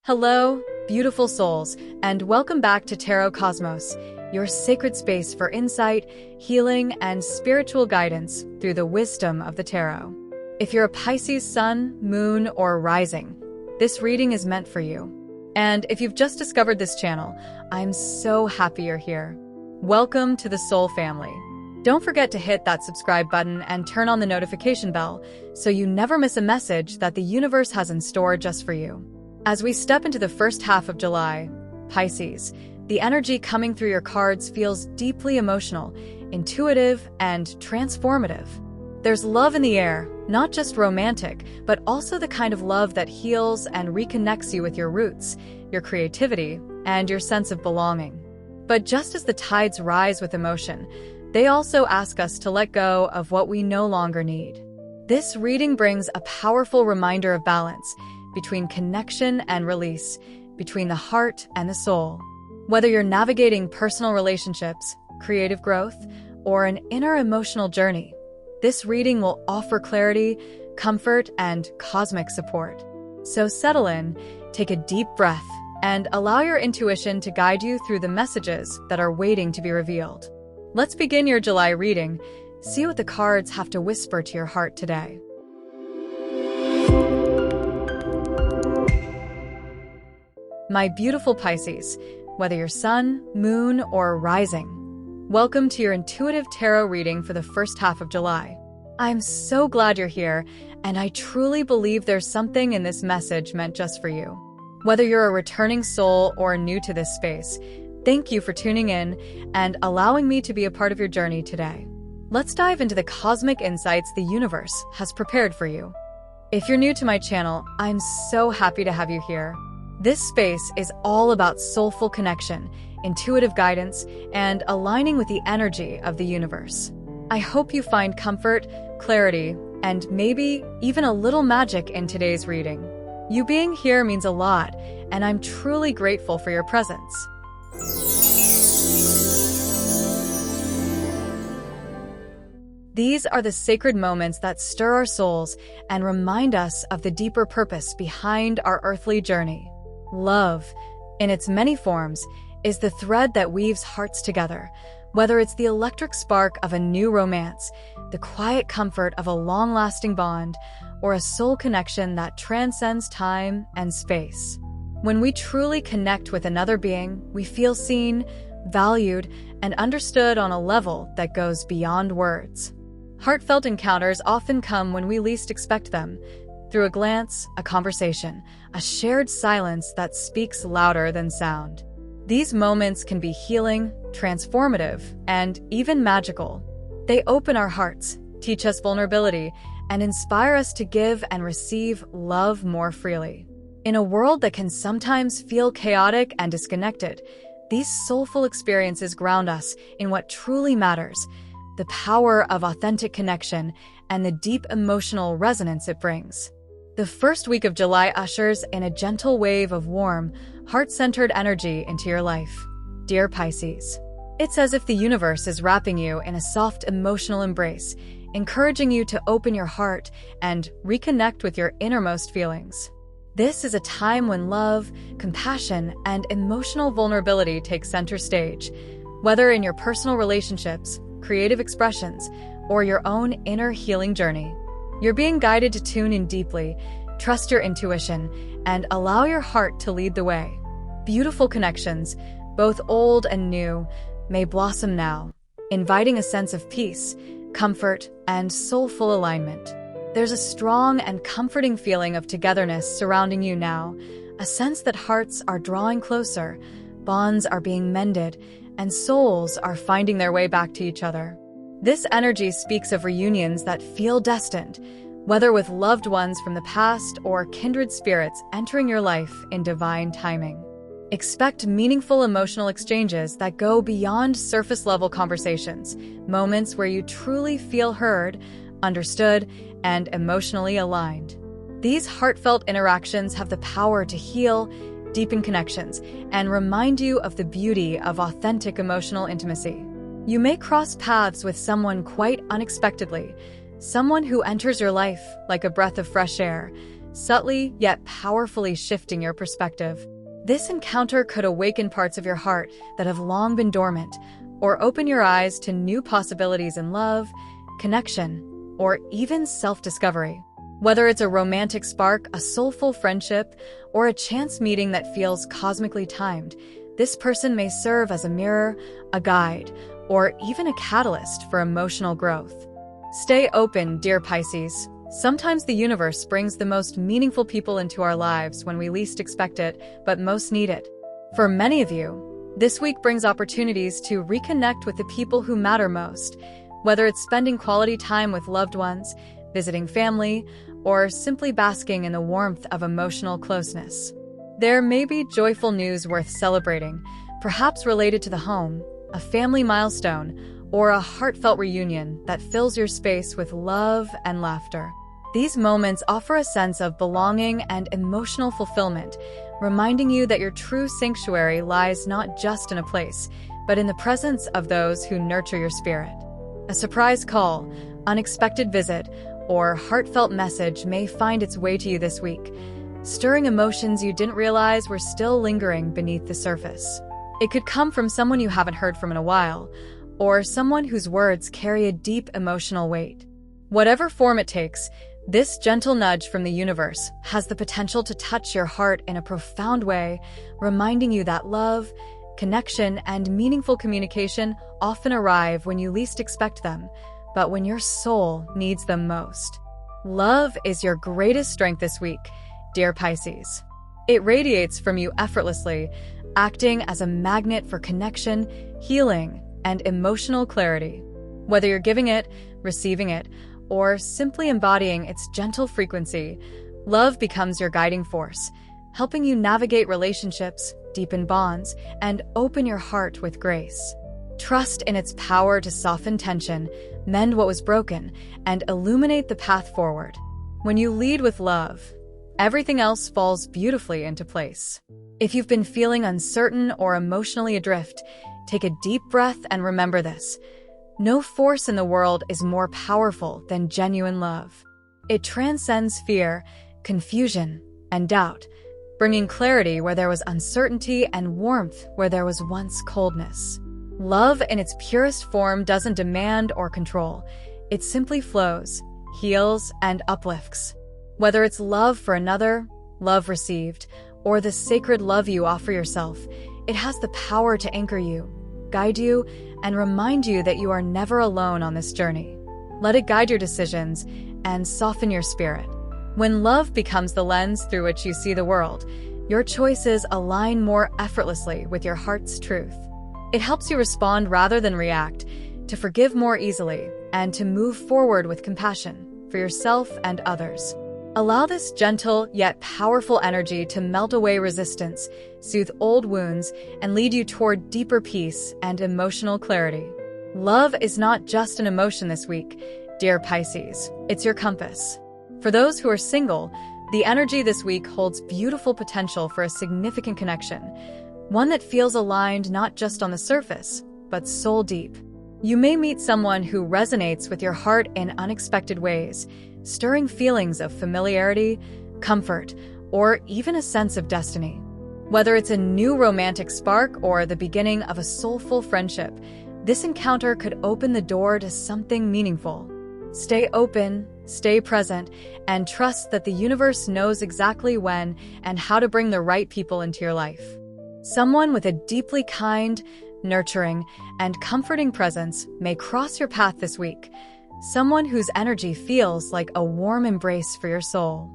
Hello, beautiful souls, and welcome back to Tarot Cosmos, your sacred space for insight, healing, and spiritual guidance through the wisdom of the tarot. If you're a Pisces sun, moon, or rising, this reading is meant for you. And if you've just discovered this channel, I'm so happy you're here. Welcome to the Soul family. Don't forget to hit that subscribe button and turn on the notification bell so you never miss a message that the universe has in store just for you. As we step into the first half of July, Pisces, the energy coming through your cards feels deeply emotional, intuitive, and transformative. There's love in the air, not just romantic, but also the kind of love that heals and reconnects you with your roots, your creativity, and your sense of belonging. But just as the tides rise with emotion, they also ask us to let go of what we no longer need. This reading brings a powerful reminder of balance between connection and release, between the heart and the soul. Whether you're navigating personal relationships, creative growth, or an inner emotional journey, this reading will offer clarity, comfort, and cosmic support. So settle in, take a deep breath, and allow your intuition to guide you through the messages that are waiting to be revealed. Let's begin your July reading. See what the cards have to whisper to your heart today. My beautiful Pisces, whether you're sun, moon, or rising, welcome to your intuitive tarot reading for the first half of July. I'm so glad you're here, and I truly believe there's something in this message meant just for you. Whether you're a returning soul or new to this space, thank you for tuning in and allowing me to be a part of your journey today. Let's dive into the cosmic insights the universe has prepared for you. If you're new to my channel, I'm so happy to have you here. This space is all about soulful connection, intuitive guidance, and aligning with the energy of the universe. I hope you find comfort, clarity, and maybe even a little magic in today's reading. You being here means a lot, and I'm truly grateful for your presence. These are the sacred moments that stir our souls and remind us of the deeper purpose behind our earthly journey. Love, in its many forms, is the thread that weaves hearts together, whether it's the electric spark of a new romance, the quiet comfort of a long-lasting bond, or a soul connection that transcends time and space. When we truly connect with another being, we feel seen, valued, and understood on a level that goes beyond words. Heartfelt encounters often come when we least expect them, through a glance, a conversation, a shared silence that speaks louder than sound. These moments can be healing, transformative, and even magical. They open our hearts, teach us vulnerability, and inspire us to give and receive love more freely. In a world that can sometimes feel chaotic and disconnected, these soulful experiences ground us in what truly matters, the power of authentic connection and the deep emotional resonance it brings. The first week of July ushers in a gentle wave of warm, heart-centered energy into your life. Dear Pisces, it's as if the universe is wrapping you in a soft emotional embrace, encouraging you to open your heart and reconnect with your innermost feelings. This is a time when love, compassion, and emotional vulnerability take center stage. Whether in your personal relationships, creative expressions, or your own inner healing journey, you're being guided to tune in deeply, trust your intuition, and allow your heart to lead the way. Beautiful connections, both old and new, may blossom now, inviting a sense of peace, comfort, and soulful alignment. There's a strong and comforting feeling of togetherness surrounding you now, a sense that hearts are drawing closer, bonds are being mended, and souls are finding their way back to each other. This energy speaks of reunions that feel destined, whether with loved ones from the past or kindred spirits entering your life in divine timing. Expect meaningful emotional exchanges that go beyond surface-level conversations, moments where you truly feel heard, understood, and emotionally aligned. These heartfelt interactions have the power to heal, deepen connections, and remind you of the beauty of authentic emotional intimacy. You may cross paths with someone quite unexpectedly, someone who enters your life like a breath of fresh air, subtly yet powerfully shifting your perspective. This encounter could awaken parts of your heart that have long been dormant, or open your eyes to new possibilities in love, connection, or even self-discovery. Whether it's a romantic spark, a soulful friendship, or a chance meeting that feels cosmically timed, this person may serve as a mirror, a guide, or even a catalyst for emotional growth. Stay open, dear Pisces. Sometimes the universe brings the most meaningful people into our lives when we least expect it, but most need it. For many of you, this week brings opportunities to reconnect with the people who matter most, whether it's spending quality time with loved ones, visiting family, or simply basking in the warmth of emotional closeness. There may be joyful news worth celebrating, perhaps related to the home, a family milestone, or a heartfelt reunion that fills your space with love and laughter. These moments offer a sense of belonging and emotional fulfillment, reminding you that your true sanctuary lies not just in a place, but in the presence of those who nurture your spirit. A surprise call, unexpected visit, or heartfelt message may find its way to you this week, stirring emotions you didn't realize were still lingering beneath the surface. It could come from someone you haven't heard from in a while, or someone whose words carry a deep emotional weight. Whatever form it takes, this gentle nudge from the universe has the potential to touch your heart in a profound way, reminding you that love, connection, and meaningful communication often arrive when you least expect them, but when your soul needs them most. Love is your greatest strength this week, dear Pisces. It radiates from you effortlessly, acting as a magnet for connection, healing, and emotional clarity. Whether you're giving it, receiving it, or simply embodying its gentle frequency, love becomes your guiding force, helping you navigate relationships, deepen bonds, and open your heart with grace. Trust in its power to soften tension, mend what was broken, and illuminate the path forward. When you lead with love, everything else falls beautifully into place. If you've been feeling uncertain or emotionally adrift, take a deep breath and remember this. No force in the world is more powerful than genuine love. It transcends fear, confusion, and doubt, bringing clarity where there was uncertainty and warmth where there was once coldness. Love in its purest form doesn't demand or control. It simply flows, heals, and uplifts. Whether it's love for another, love received, or the sacred love you offer yourself, it has the power to anchor you, guide you, and remind you that you are never alone on this journey. Let it guide your decisions and soften your spirit. When love becomes the lens through which you see the world, your choices align more effortlessly with your heart's truth. It helps you respond rather than react, to forgive more easily, and to move forward with compassion for yourself and others. Allow this gentle yet powerful energy to melt away resistance, soothe old wounds, and lead you toward deeper peace and emotional clarity. Love is not just an emotion this week, dear Pisces. It's your compass. For those who are single, the energy this week holds beautiful potential for a significant connection, one that feels aligned not just on the surface, but soul deep. You may meet someone who resonates with your heart in unexpected ways, stirring feelings of familiarity, comfort, or even a sense of destiny. Whether it's a new romantic spark or the beginning of a soulful friendship, this encounter could open the door to something meaningful. Stay open, stay present, and trust that the universe knows exactly when and how to bring the right people into your life. Someone with a deeply kind, nurturing, and comforting presence may cross your path this week. Someone whose energy feels like a warm embrace for your soul.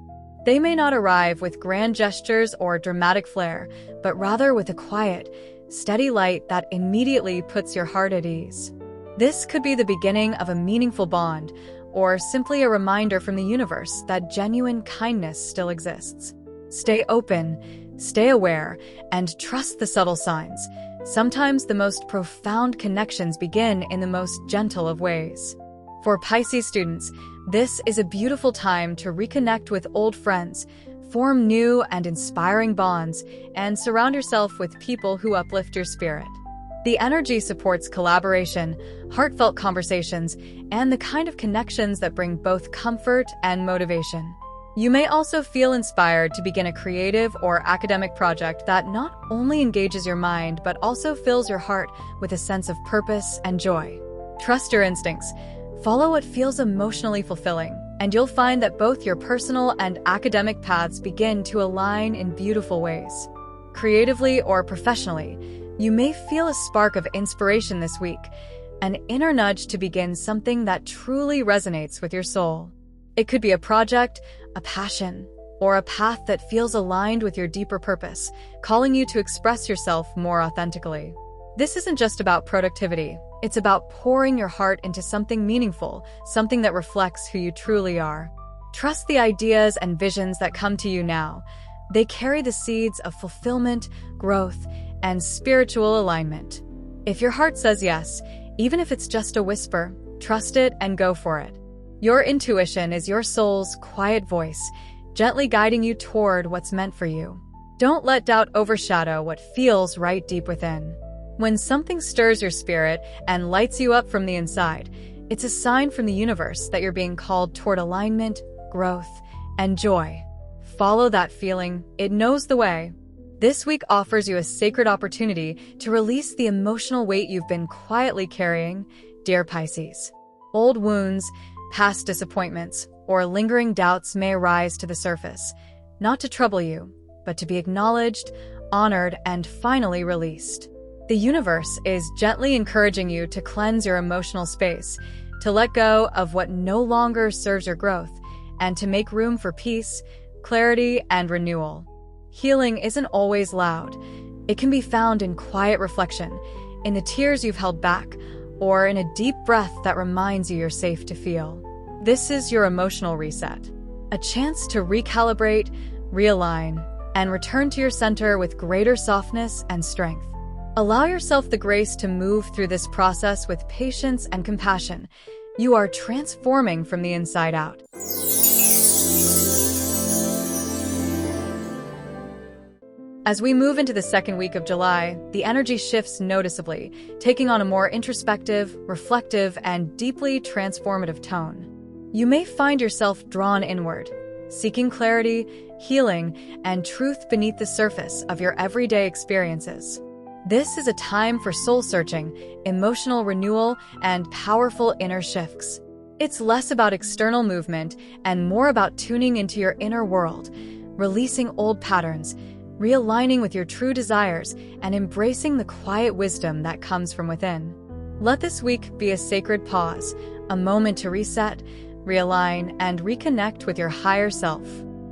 They may not arrive with grand gestures or dramatic flair, but rather with a quiet, steady light that immediately puts your heart at ease. This could be the beginning of a meaningful bond, or simply a reminder from the universe that genuine kindness still exists. Stay open, stay aware, and trust the subtle signs. Sometimes the most profound connections begin in the most gentle of ways. For Pisces students, this is a beautiful time to reconnect with old friends, form new and inspiring bonds, and surround yourself with people who uplift your spirit. The energy supports collaboration, heartfelt conversations, and the kind of connections that bring both comfort and motivation. You may also feel inspired to begin a creative or academic project that not only engages your mind but also fills your heart with a sense of purpose and joy. Trust your instincts. Follow what feels emotionally fulfilling, and you'll find that both your personal and academic paths begin to align in beautiful ways. Creatively or professionally, you may feel a spark of inspiration this week, an inner nudge to begin something that truly resonates with your soul. It could be a project, a passion, or a path that feels aligned with your deeper purpose, calling you to express yourself more authentically. This isn't just about productivity. It's about pouring your heart into something meaningful, something that reflects who you truly are. Trust the ideas and visions that come to you now. They carry the seeds of fulfillment, growth, and spiritual alignment. If your heart says yes, even if it's just a whisper, trust it and go for it. Your intuition is your soul's quiet voice, gently guiding you toward what's meant for you. Don't let doubt overshadow what feels right deep within. When something stirs your spirit and lights you up from the inside, it's a sign from the universe that you're being called toward alignment, growth, and joy. Follow that feeling. It knows the way. This week offers you a sacred opportunity to release the emotional weight you've been quietly carrying, dear Pisces. Old wounds, past disappointments, or lingering doubts may rise to the surface, not to trouble you, but to be acknowledged, honored, and finally released. The universe is gently encouraging you to cleanse your emotional space, to let go of what no longer serves your growth, and to make room for peace, clarity, and renewal. Healing isn't always loud. It can be found in quiet reflection, in the tears you've held back, or in a deep breath that reminds you you're safe to feel. This is your emotional reset, a chance to recalibrate, realign, and return to your center with greater softness and strength. Allow yourself the grace to move through this process with patience and compassion. You are transforming from the inside out. As we move into the second week of July, the energy shifts noticeably, taking on a more introspective, reflective, and deeply transformative tone. You may find yourself drawn inward, seeking clarity, healing, and truth beneath the surface of your everyday experiences. This is a time for soul-searching, emotional renewal, and powerful inner shifts. It's less about external movement and more about tuning into your inner world, releasing old patterns, realigning with your true desires, and embracing the quiet wisdom that comes from within. Let this week be a sacred pause, a moment to reset, realign, and reconnect with your higher self.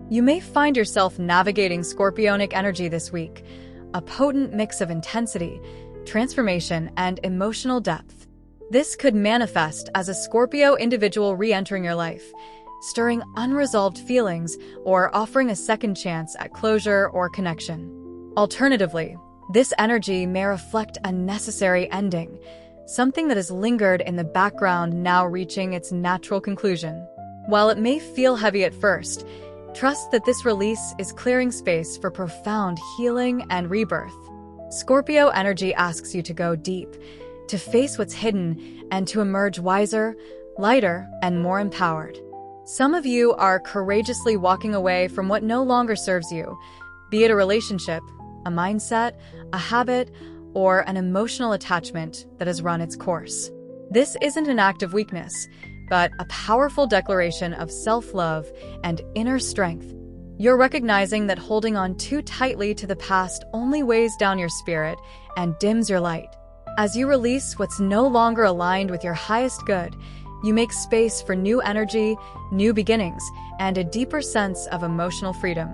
You may find yourself navigating Scorpionic energy this week, a potent mix of intensity, transformation, and emotional depth. This could manifest as a Scorpio individual re-entering your life, stirring unresolved feelings or offering a second chance at closure or connection. Alternatively, this energy may reflect a necessary ending, something that has lingered in the background now reaching its natural conclusion. While it may feel heavy at first, trust that this release is clearing space for profound healing and rebirth. Scorpio energy asks you to go deep, to face what's hidden, and to emerge wiser, lighter, and more empowered. Some of you are courageously walking away from what no longer serves you, be it a relationship, a mindset, a habit, or an emotional attachment that has run its course. This isn't an act of weakness, but a powerful declaration of self-love and inner strength. You're recognizing that holding on too tightly to the past only weighs down your spirit and dims your light. As you release what's no longer aligned with your highest good, you make space for new energy, new beginnings, and a deeper sense of emotional freedom.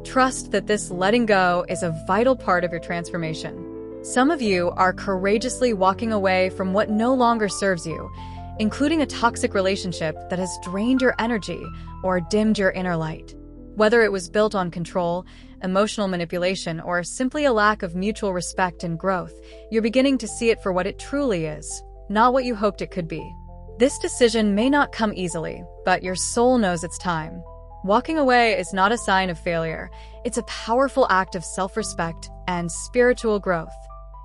Trust that this letting go is a vital part of your transformation. Some of you are courageously walking away from what no longer serves you, including a toxic relationship that has drained your energy or dimmed your inner light. Whether it was built on control, emotional manipulation, or simply a lack of mutual respect and growth, you're beginning to see it for what it truly is, not what you hoped it could be. This decision may not come easily, but your soul knows it's time. Walking away is not a sign of failure. It's a powerful act of self-respect and spiritual growth.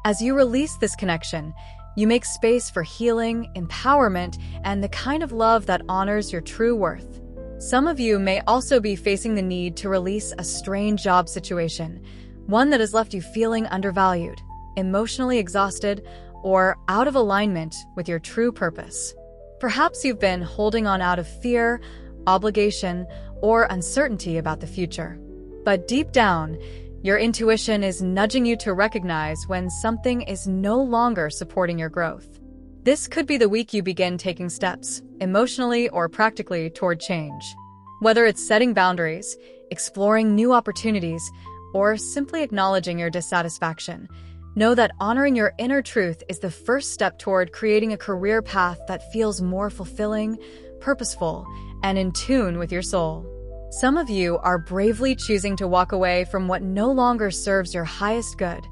As you release this connection, you make space for healing, empowerment, and the kind of love that honors your true worth. Some of you may also be facing the need to release a strained job situation, one that has left you feeling undervalued, emotionally exhausted, or out of alignment with your true purpose. Perhaps you've been holding on out of fear, obligation, or uncertainty about the future. But deep down, your intuition is nudging you to recognize when something is no longer supporting your growth. This could be the week you begin taking steps, emotionally or practically, toward change. Whether it's setting boundaries, exploring new opportunities, or simply acknowledging your dissatisfaction, know that honoring your inner truth is the first step toward creating a career path that feels more fulfilling, purposeful, and in tune with your soul. Some of you are bravely choosing to walk away from what no longer serves your highest good,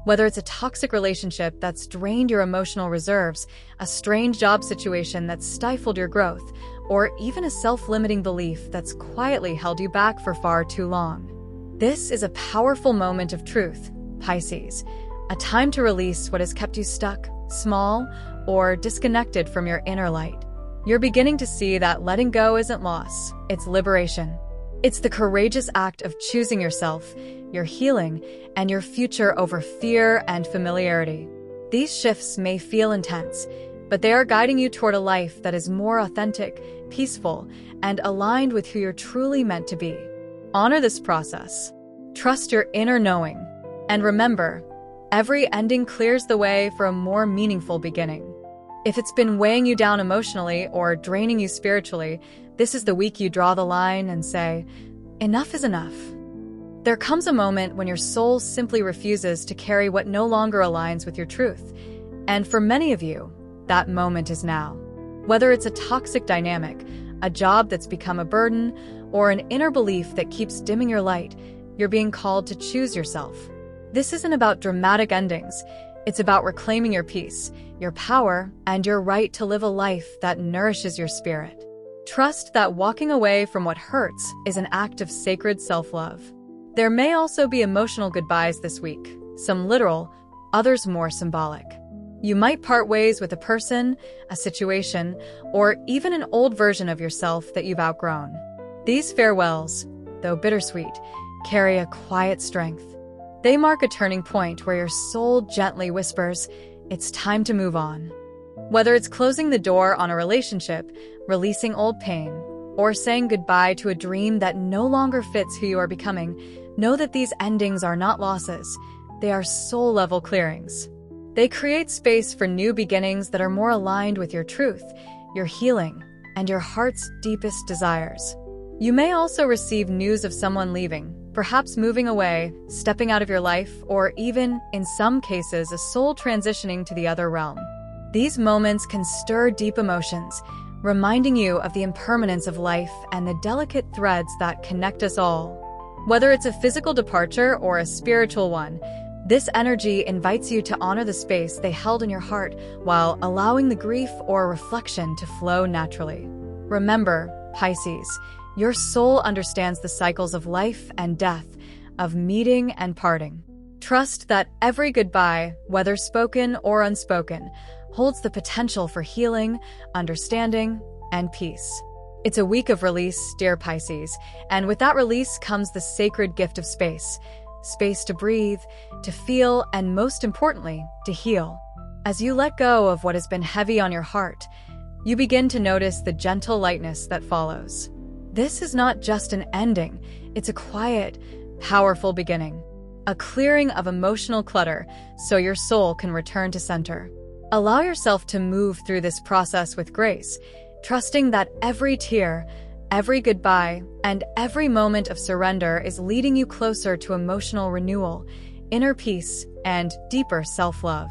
whether it's a toxic relationship that's drained your emotional reserves, a strange job situation that's stifled your growth, or even a self-limiting belief that's quietly held you back for far too long. This is a powerful moment of truth, Pisces, a time to release what has kept you stuck, small, or disconnected from your inner light. You're beginning to see that letting go isn't loss, it's liberation. It's the courageous act of choosing yourself, your healing, and your future over fear and familiarity. These shifts may feel intense, but they are guiding you toward a life that is more authentic, peaceful, and aligned with who you're truly meant to be. Honor this process. Trust your inner knowing. And remember, every ending clears the way for a more meaningful beginning. If it's been weighing you down emotionally or draining you spiritually, this is the week you draw the line and say, enough is enough. There comes a moment when your soul simply refuses to carry what no longer aligns with your truth. And for many of you, that moment is now. Whether it's a toxic dynamic, a job that's become a burden, or an inner belief that keeps dimming your light, you're being called to choose yourself. This isn't about dramatic endings. It's about reclaiming your peace, your power, and your right to live a life that nourishes your spirit. Trust that walking away from what hurts is an act of sacred self-love. There may also be emotional goodbyes this week, some literal, others more symbolic. You might part ways with a person, a situation, or even an old version of yourself that you've outgrown. These farewells, though bittersweet, carry a quiet strength. They mark a turning point where your soul gently whispers, it's time to move on. Whether it's closing the door on a relationship, releasing old pain, or saying goodbye to a dream that no longer fits who you are becoming, know that these endings are not losses. They are soul-level clearings. They create space for new beginnings that are more aligned with your truth, your healing, and your heart's deepest desires. You may also receive news of someone leaving, perhaps moving away, stepping out of your life, or even, in some cases, a soul transitioning to the other realm. These moments can stir deep emotions, reminding you of the impermanence of life and the delicate threads that connect us all. Whether it's a physical departure or a spiritual one, this energy invites you to honor the space they held in your heart while allowing the grief or reflection to flow naturally. Remember, Pisces, your soul understands the cycles of life and death, of meeting and parting. Trust that every goodbye, whether spoken or unspoken, holds the potential for healing, understanding, and peace. It's a week of release, dear Pisces, and with that release comes the sacred gift of space. Space to breathe, to feel, and most importantly, to heal. As you let go of what has been heavy on your heart, you begin to notice the gentle lightness that follows. This is not just an ending, it's a quiet, powerful beginning. A clearing of emotional clutter so your soul can return to center. Allow yourself to move through this process with grace, trusting that every tear, every goodbye, and every moment of surrender is leading you closer to emotional renewal, inner peace, and deeper self-love.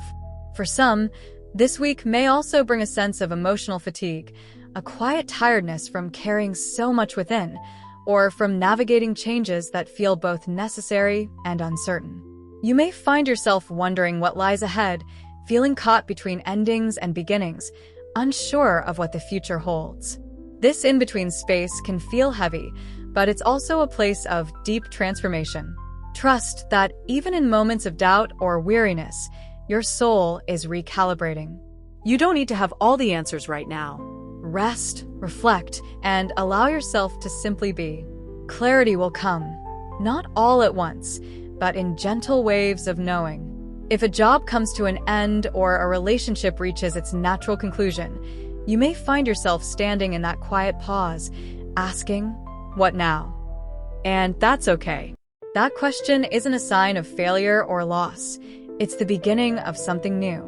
For some, this week may also bring a sense of emotional fatigue, a quiet tiredness from carrying so much within, or from navigating changes that feel both necessary and uncertain. You may find yourself wondering what lies ahead, feeling caught between endings and beginnings, unsure of what the future holds. This in-between space can feel heavy, but it's also a place of deep transformation. Trust that even in moments of doubt or weariness, your soul is recalibrating. You don't need to have all the answers right now. Rest, reflect, and allow yourself to simply be. Clarity will come, not all at once, but in gentle waves of knowing. If a job comes to an end or a relationship reaches its natural conclusion, you may find yourself standing in that quiet pause, asking, "What now?" And that's okay. That question isn't a sign of failure or loss. It's the beginning of something new.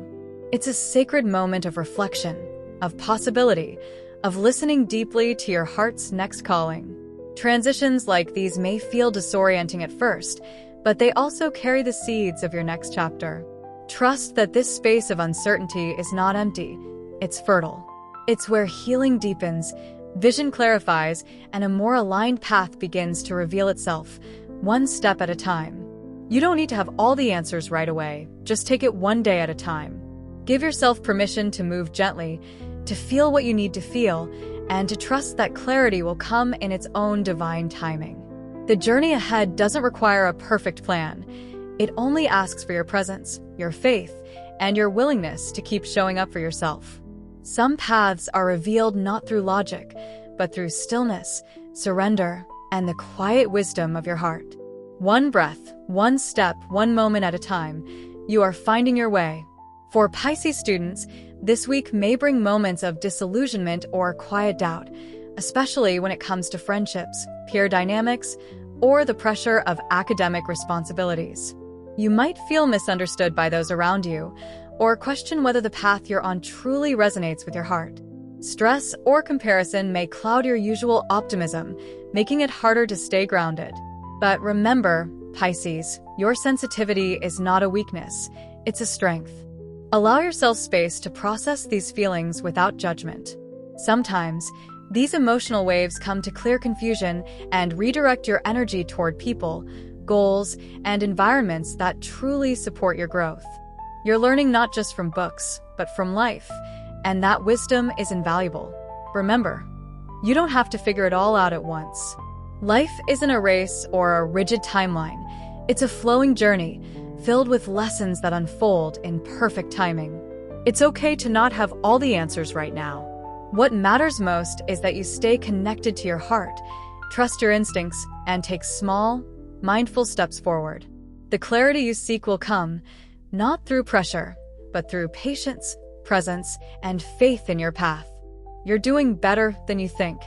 It's a sacred moment of reflection, of possibility, of listening deeply to your heart's next calling. Transitions like these may feel disorienting at first, but they also carry the seeds of your next chapter. Trust that this space of uncertainty is not empty. It's fertile. It's where healing deepens, vision clarifies, and a more aligned path begins to reveal itself, one step at a time. You don't need to have all the answers right away. Just take it one day at a time. Give yourself permission to move gently, to feel what you need to feel, and to trust that clarity will come in its own divine timing. The journey ahead doesn't require a perfect plan. It only asks for your presence, your faith, and your willingness to keep showing up for yourself. Some paths are revealed not through logic, but through stillness, surrender, and the quiet wisdom of your heart. One breath, one step, one moment at a time, you are finding your way. For Pisces students, this week may bring moments of disillusionment or quiet doubt, especially when it comes to friendships, peer dynamics, or the pressure of academic responsibilities. You might feel misunderstood by those around you, or question whether the path you're on truly resonates with your heart. Stress or comparison may cloud your usual optimism, making it harder to stay grounded. But remember, Pisces, your sensitivity is not a weakness, it's a strength. Allow yourself space to process these feelings without judgment. Sometimes, these emotional waves come to clear confusion and redirect your energy toward people, goals, and environments that truly support your growth. You're learning not just from books, but from life, and that wisdom is invaluable. Remember, you don't have to figure it all out at once. Life isn't a race or a rigid timeline. It's a flowing journey, filled with lessons that unfold in perfect timing. It's okay to not have all the answers right now. What matters most is that you stay connected to your heart, trust your instincts, and take small, mindful steps forward. The clarity you seek will come, not through pressure, but through patience, presence, and faith in your path. You're doing better than you think.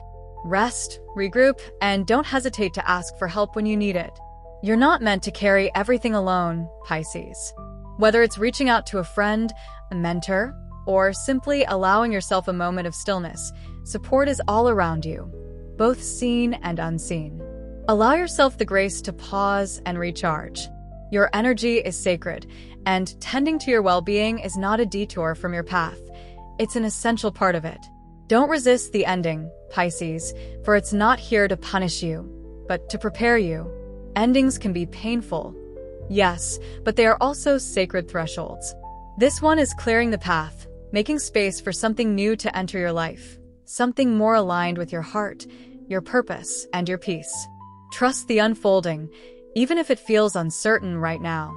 Rest, regroup, and don't hesitate to ask for help when you need it. You're not meant to carry everything alone, Pisces. Whether it's reaching out to a friend, a mentor, or simply allowing yourself a moment of stillness, support is all around you, both seen and unseen. Allow yourself the grace to pause and recharge. Your energy is sacred, and tending to your well-being is not a detour from your path. It's an essential part of it. Don't resist the ending, Pisces, for it's not here to punish you, but to prepare you. Endings can be painful, yes, but they are also sacred thresholds. This one is clearing the path, making space for something new to enter your life, something more aligned with your heart, your purpose, and your peace. Trust the unfolding, even if it feels uncertain right now.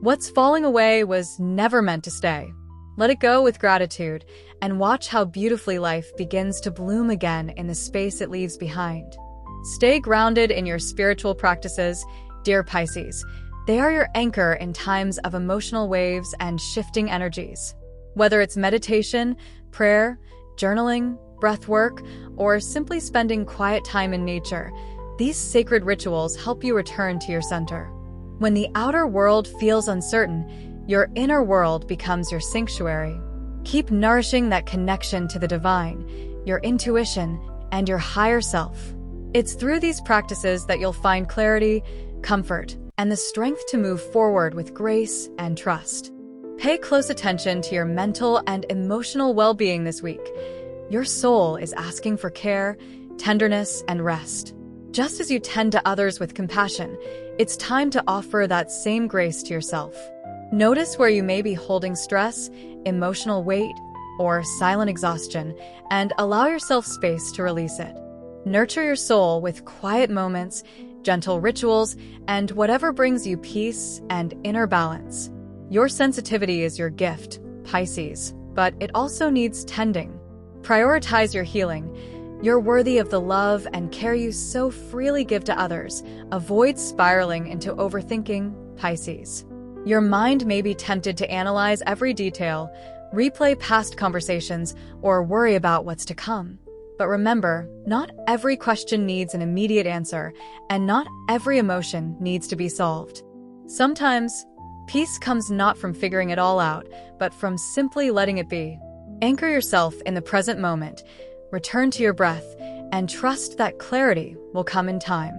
What's falling away was never meant to stay. Let it go with gratitude, and watch how beautifully life begins to bloom again in the space it leaves behind. Stay grounded in your spiritual practices, dear Pisces. They are your anchor in times of emotional waves and shifting energies. Whether it's meditation, prayer, journaling, breath work, or simply spending quiet time in nature, these sacred rituals help you return to your center. When the outer world feels uncertain, your inner world becomes your sanctuary. Keep nourishing that connection to the divine, your intuition, and your higher self. It's through these practices that you'll find clarity, comfort, and the strength to move forward with grace and trust. Pay close attention to your mental and emotional well-being this week. Your soul is asking for care, tenderness, and rest. Just as you tend to others with compassion, it's time to offer that same grace to yourself. Notice where you may be holding stress, emotional weight, or silent exhaustion, and allow yourself space to release it. Nurture your soul with quiet moments, gentle rituals, and whatever brings you peace and inner balance. Your sensitivity is your gift, Pisces, but it also needs tending. Prioritize your healing. You're worthy of the love and care you so freely give to others. Avoid spiraling into overthinking, Pisces. Your mind may be tempted to analyze every detail, replay past conversations, or worry about what's to come. But remember, not every question needs an immediate answer, and not every emotion needs to be solved. Sometimes, peace comes not from figuring it all out, but from simply letting it be. Anchor yourself in the present moment, return to your breath, and trust that clarity will come in time.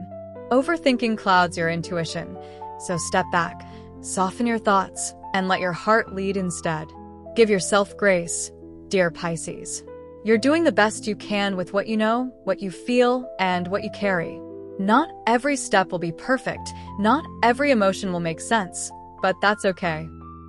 Overthinking clouds your intuition, so step back, soften your thoughts, and let your heart lead instead. Give yourself grace, dear Pisces. You're doing the best you can with what you know, what you feel, and what you carry. Not every step will be perfect, not every emotion will make sense, but that's okay.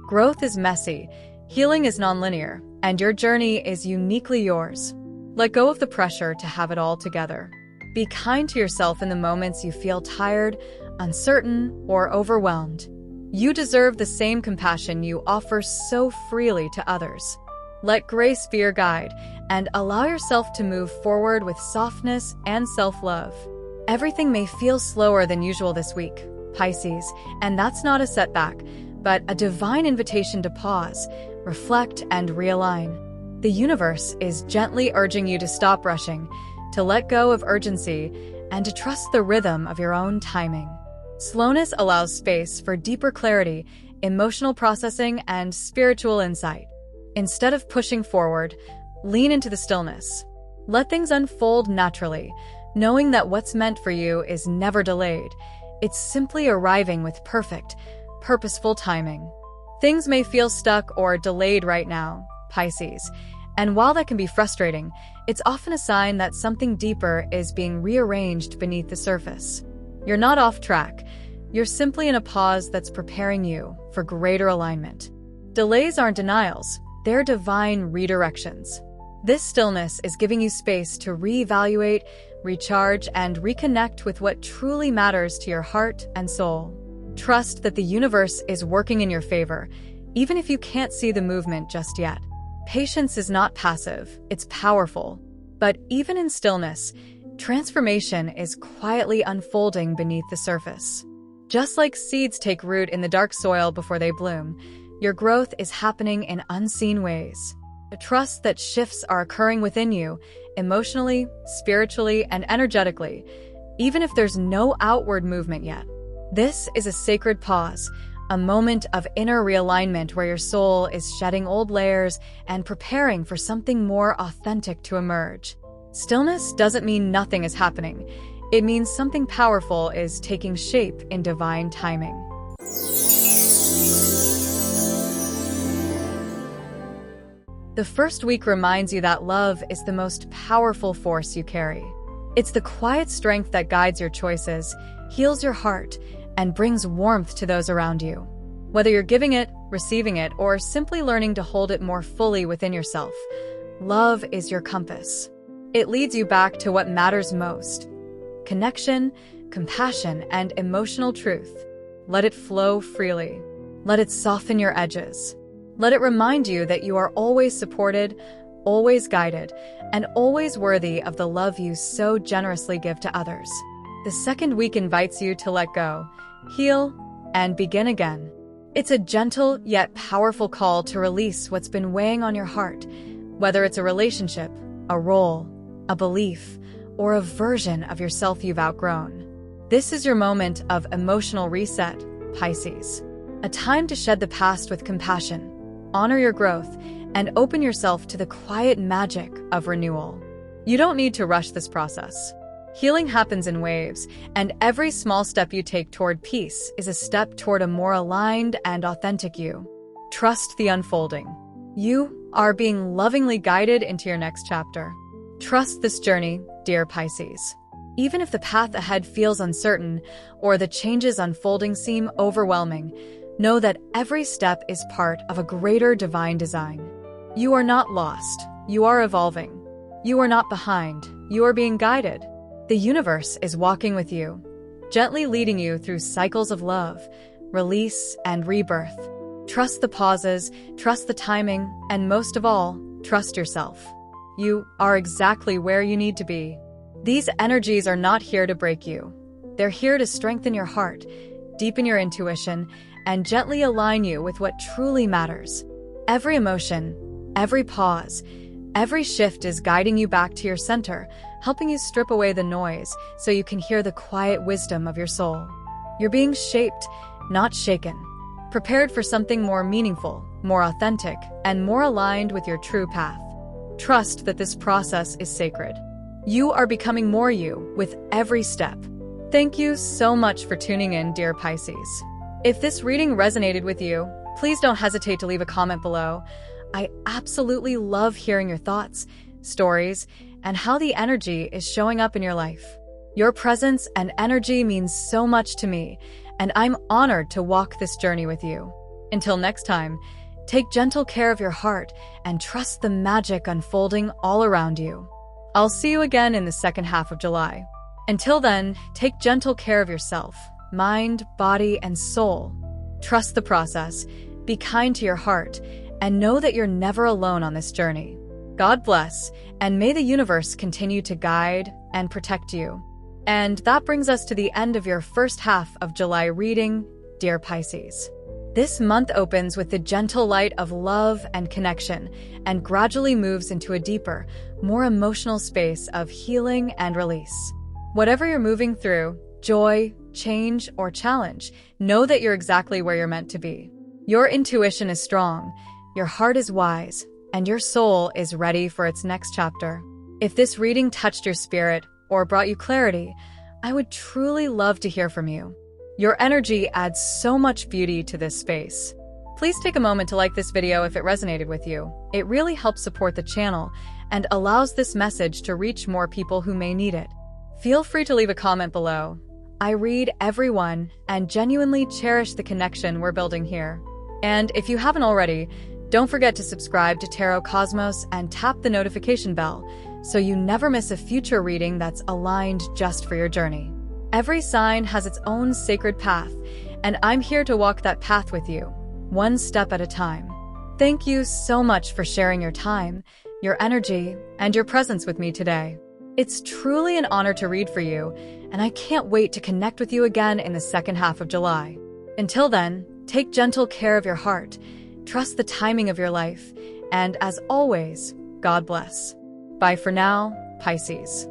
Growth is messy, healing is nonlinear, and your journey is uniquely yours. Let go of the pressure to have it all together. Be kind to yourself in the moments you feel tired, uncertain, or overwhelmed. You deserve the same compassion you offer so freely to others. Let grace be your guide, and allow yourself to move forward with softness and self-love. Everything may feel slower than usual this week, Pisces, and that's not a setback, but a divine invitation to pause, reflect, and realign. The universe is gently urging you to stop rushing, to let go of urgency, and to trust the rhythm of your own timing. Slowness allows space for deeper clarity, emotional processing, and spiritual insight. Instead of pushing forward, lean into the stillness. Let things unfold naturally, knowing that what's meant for you is never delayed. It's simply arriving with perfect, purposeful timing. Things may feel stuck or delayed right now, Pisces, and while that can be frustrating, it's often a sign that something deeper is being rearranged beneath the surface. You're not off track. You're simply in a pause that's preparing you for greater alignment. Delays aren't denials. They're divine redirections. This stillness is giving you space to reevaluate, recharge, and reconnect with what truly matters to your heart and soul. Trust that the universe is working in your favor, even if you can't see the movement just yet. Patience is not passive, it's powerful. But even in stillness, transformation is quietly unfolding beneath the surface. Just like seeds take root in the dark soil before they bloom, your growth is happening in unseen ways. Trust that shifts are occurring within you, emotionally, spiritually, and energetically, even if there's no outward movement yet. This is a sacred pause, a moment of inner realignment where your soul is shedding old layers and preparing for something more authentic to emerge. Stillness doesn't mean nothing is happening. It means something powerful is taking shape in divine timing. The first week reminds you that love is the most powerful force you carry. It's the quiet strength that guides your choices, heals your heart, and brings warmth to those around you. Whether you're giving it, receiving it, or simply learning to hold it more fully within yourself, love is your compass. It leads you back to what matters most: connection, compassion, and emotional truth. Let it flow freely. Let it soften your edges. Let it remind you that you are always supported, always guided, and always worthy of the love you so generously give to others. The second week invites you to let go, heal, and begin again. It's a gentle yet powerful call to release what's been weighing on your heart, whether it's a relationship, a role, a belief, or a version of yourself you've outgrown. This is your moment of emotional reset, Pisces. A time to shed the past with compassion, honor your growth, and open yourself to the quiet magic of renewal. You don't need to rush this process. Healing happens in waves, and every small step you take toward peace is a step toward a more aligned and authentic you. Trust the unfolding. You are being lovingly guided into your next chapter. Trust this journey, dear Pisces. Even if the path ahead feels uncertain or the changes unfolding seem overwhelming, know that every step is part of a greater divine design. You are not lost. You are evolving. You are not behind. You are being guided. The universe is walking with you, gently leading you through cycles of love, release, and rebirth. Trust the pauses, trust the timing, and most of all, trust yourself. You are exactly where you need to be. These energies are not here to break you. They're here to strengthen your heart, deepen your intuition, and gently align you with what truly matters. Every emotion, every pause, every shift is guiding you back to your center, helping you strip away the noise so you can hear the quiet wisdom of your soul. You're being shaped, not shaken, prepared for something more meaningful, more authentic, and more aligned with your true path. Trust that this process is sacred. You are becoming more you with every step. Thank you so much for tuning in, dear Pisces. If this reading resonated with you, please don't hesitate to leave a comment below. I absolutely love hearing your thoughts, stories, and how the energy is showing up in your life. Your presence and energy means so much to me, and I'm honored to walk this journey with you. Until next time, take gentle care of your heart and trust the magic unfolding all around you. I'll see you again in the second half of July. Until then, take gentle care of yourself, mind, body, and soul. Trust the process, be kind to your heart, and know that you're never alone on this journey. God bless, and may the universe continue to guide and protect you. And that brings us to the end of your first half of July reading, dear Pisces. This month opens with the gentle light of love and connection, and gradually moves into a deeper, more emotional space of healing and release. Whatever you're moving through, joy, change, or challenge, know that you're exactly where you're meant to be. Your intuition is strong, your heart is wise, and your soul is ready for its next chapter. If this reading touched your spirit or brought you clarity, I would truly love to hear from you. Your energy adds so much beauty to this space. Please take a moment to like this video if it resonated with you. It really helps support the channel and allows this message to reach more people who may need it. Feel free to leave a comment below. I read everyone and genuinely cherish the connection we're building here. And if you haven't already, don't forget to subscribe to Tarot Cosmos and tap the notification bell so you never miss a future reading that's aligned just for your journey. Every sign has its own sacred path, and I'm here to walk that path with you, one step at a time. Thank you so much for sharing your time, your energy, and your presence with me today. It's truly an honor to read for you, and I can't wait to connect with you again in the second half of July. Until then, take gentle care of your heart, trust the timing of your life, and as always, God bless. Bye for now, Pisces.